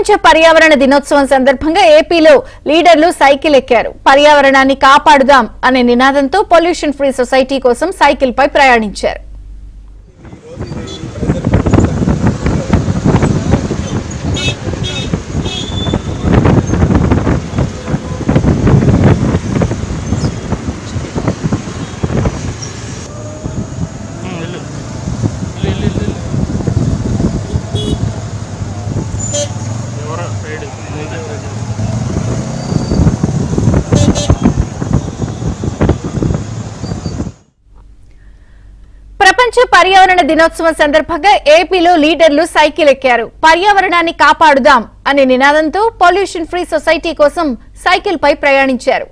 ప్రపంచ పర్యావరణ దినోత్సవం సందర్భంగా ఏపీలో లీడర్లు సైకిల్ ఎక్కారు. పర్యావరణాన్ని కాపాడుదాం అనే నినాదంతో పొల్యూషన్ ఫ్రీ సొసైటీ కోసం సైకిల్ పై ప్రయాణించారు. ప్రపంచ పర్యావరణ దినోత్సవం సందర్భంగా ఏపీలో లీడర్లు సైకిల్ ఎక్కారు. పర్యావరణాన్ని కాపాడుదాం అనే నినాదంతో పొల్యూషన్ ఫ్రీ సొసైటీ కోసం సైకిల్ పై ప్రయాణించారు.